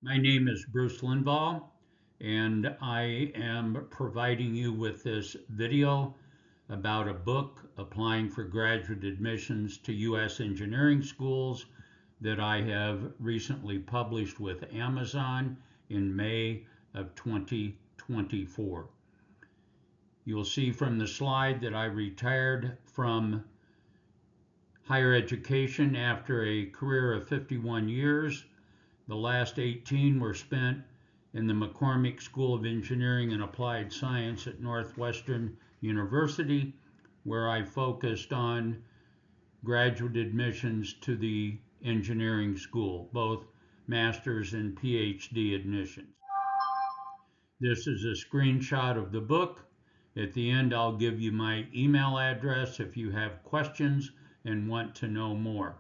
My name is Bruce Lindvall, and I am providing you with this video about a book applying for graduate admissions to U.S. engineering schools that I have recently published with Amazon in May of 2024. You'll see from the slide that I retired from higher education after a career of 51 years. The last 18 were spent in the McCormick School of Engineering and Applied Science at Northwestern University, where I focused on graduate admissions to the engineering school, both master's and PhD admissions. This is a screenshot of the book. At the end, I'll give you my email address if you have questions and want to know more.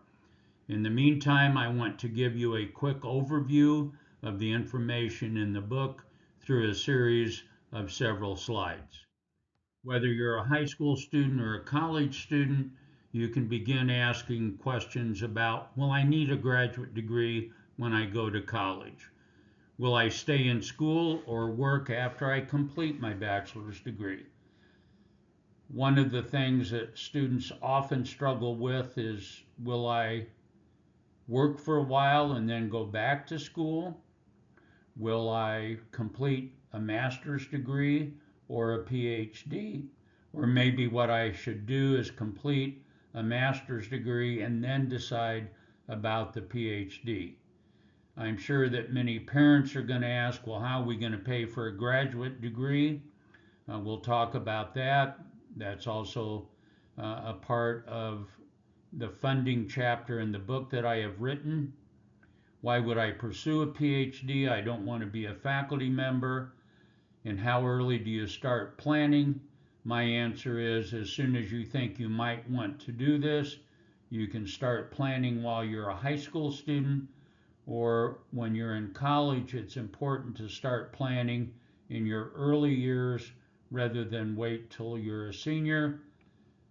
In the meantime, I want to give you a quick overview of the information in the book through a series of several slides. Whether you're a high school student or a college student, you can begin asking questions about, will I need a graduate degree when I go to college? Will I stay in school or work after I complete my bachelor's degree? One of the things that students often struggle with is, will I work for a while and then go back to school? Will I complete a master's degree or a PhD? Or maybe what I should do is complete a master's degree and then decide about the PhD. I'm sure that many parents are going to ask, well, how are we going to pay for a graduate degree? We'll talk about that. That's also a part of the funding chapter in the book that I have written. Why would I pursue a PhD? I don't want to be a faculty member. And how early do you start planning? My answer is as soon as you think you might want to do this, you can start planning while you're a high school student, or when you're in college. It's important to start planning in your early years rather than wait till you're a senior.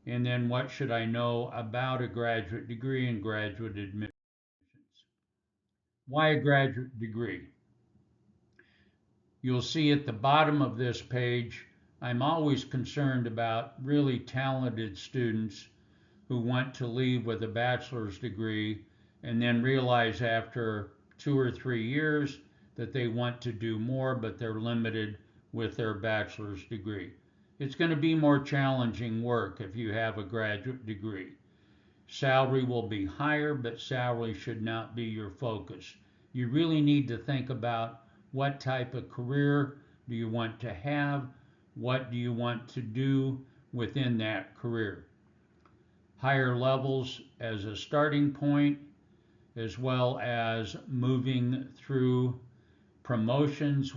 And then what should I know about a graduate degree and graduate admissions? Why a graduate degree? You'll see at the bottom of this page, I'm always concerned about really talented students who want to leave with a bachelor's degree and then realize after 2 or 3 years that they want to do more, but they're limited with their bachelor's degree. It's going to be more challenging work if you have a graduate degree. Salary will be higher, but salary should not be your focus. You really need to think about what type of career do you want to have? What do you want to do within that career? Higher levels as a starting point, as well as moving through promotions.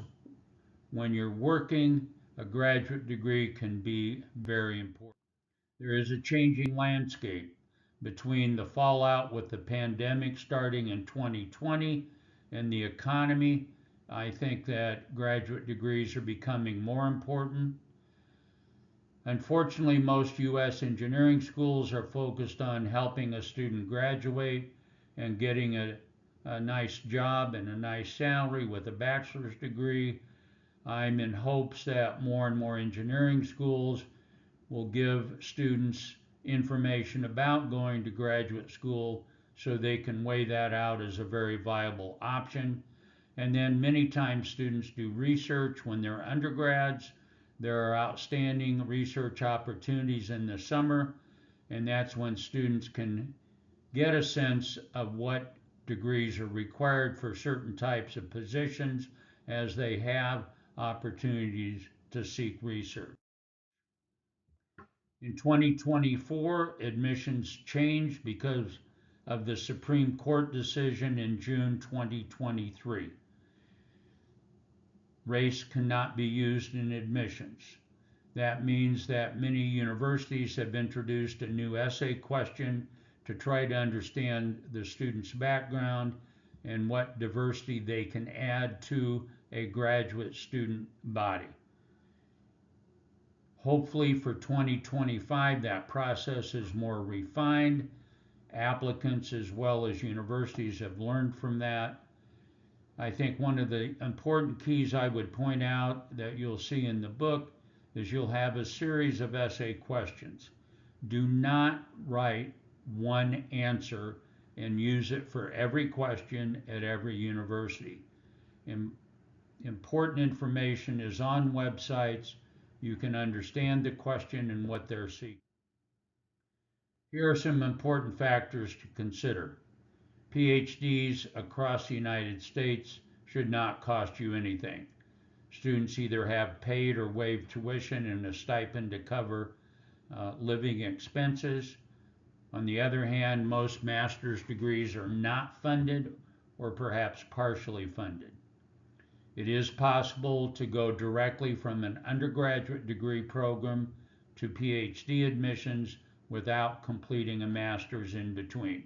When you're working, a graduate degree can be very important. There is a changing landscape between the fallout with the pandemic starting in 2020 and the economy. I think that graduate degrees are becoming more important. Unfortunately, most U.S. engineering schools are focused on helping a student graduate and getting a nice job and a nice salary with a bachelor's degree. I'm in hopes that more and more engineering schools will give students information about going to graduate school so they can weigh that out as a very viable option. And then many times students do research when they're undergrads. There are outstanding research opportunities in the summer, and that's when students can get a sense of what degrees are required for certain types of positions as they have opportunities to seek research. In 2024, admissions changed because of the Supreme Court decision in June 2023. Race cannot be used in admissions. That means that many universities have introduced a new essay question to try to understand the student's background and what diversity they can add to a graduate student body. Hopefully for 2025, that process is more refined. Applicants as well as universities have learned from that. I think one of the important keys I would point out that you'll see in the book is you'll have a series of essay questions. Do not write one answer and use it for every question at every university. Important information is on websites. You can understand the question and what they're seeking. Here are some important factors to consider. PhDs across the United States should not cost you anything. Students either have paid or waived tuition and a stipend to cover living expenses. On the other hand, most master's degrees are not funded or perhaps partially funded. It is possible to go directly from an undergraduate degree program to PhD admissions without completing a master's in between.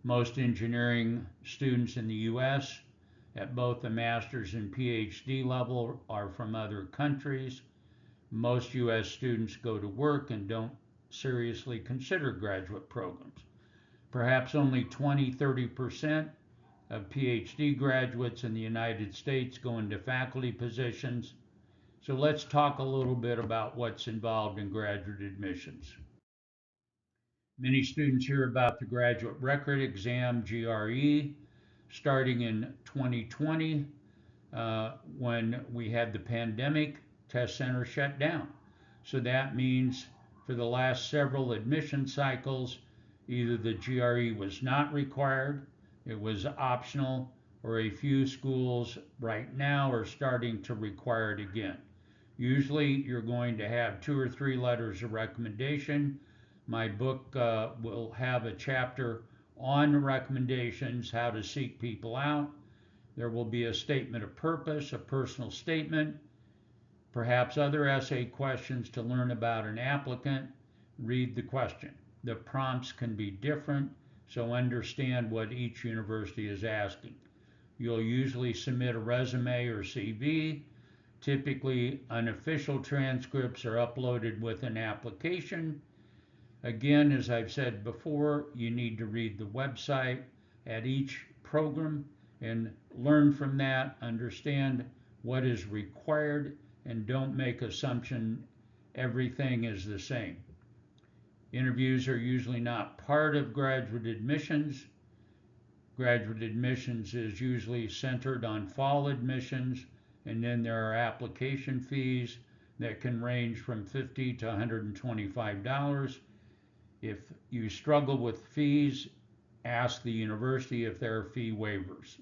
Most engineering students in the U.S. at both the master's and PhD level are from other countries. Most U.S. students go to work and don't seriously consider graduate programs. Perhaps only 20-30% of PhD graduates in the United States go into faculty positions. So let's talk a little bit about what's involved in graduate admissions. Many students hear about the graduate record exam, GRE, starting in 2020 when we had the pandemic. Test centers shut down. So that means for the last several admission cycles, either the GRE was not required, it was optional, or a few schools right now are starting to require it again. Usually you're going to have 2 or 3 letters of recommendation. My book will have a chapter on recommendations, how to seek people out. There will be a statement of purpose, a personal statement, perhaps other essay questions to learn about an applicant. Read the question. The prompts can be different, so understand what each university is asking. You'll usually submit a resume or CV. Typically, unofficial transcripts are uploaded with an application. Again, as I've said before, you need to read the website at each program and learn from that, understand what is required, and don't make assumption everything is the same. Interviews are usually not part of graduate admissions. Graduate admissions is usually centered on fall admissions, and then there are application fees that can range from $50 to $125. If you struggle with fees, ask the university if there are fee waivers.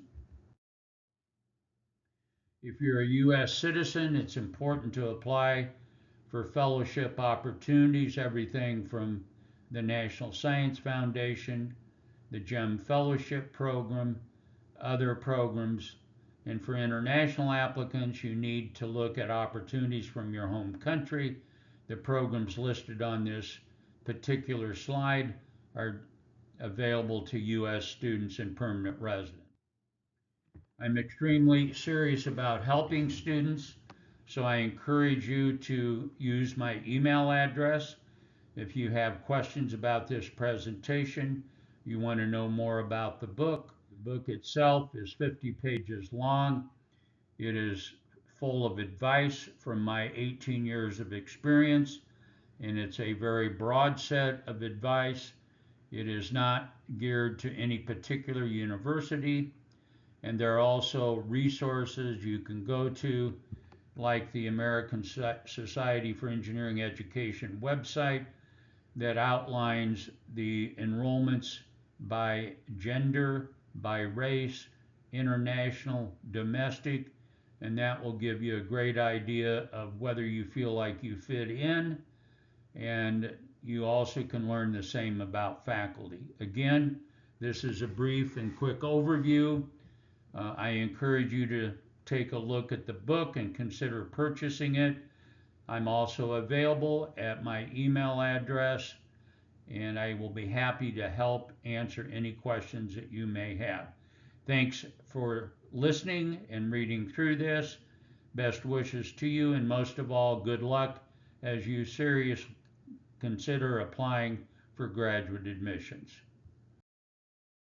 If you're a U.S. citizen, it's important to apply for fellowship opportunities, everything from the National Science Foundation, the GEM Fellowship Program, other programs. And for international applicants, you need to look at opportunities from your home country. The programs listed on this particular slide are available to U.S. students and permanent residents. I'm extremely serious about helping students, so I encourage you to use my email address. If you have questions about this presentation, you want to know more about the book itself is 50 pages long. It is full of advice from my 18 years of experience, and it's a very broad set of advice. It is not geared to any particular university, and there are also resources you can go to, like the American Society for Engineering Education website that outlines the enrollments by gender, by race, international, domestic, and that will give you a great idea of whether you feel like you fit in, and you also can learn the same about faculty. Again, this is a brief and quick overview. I encourage you to take a look at the book and consider purchasing it. I'm also available at my email address, and I will be happy to help answer any questions that you may have. Thanks for listening and reading through this. Best wishes to you, and most of all, good luck as you seriously consider applying for graduate admissions.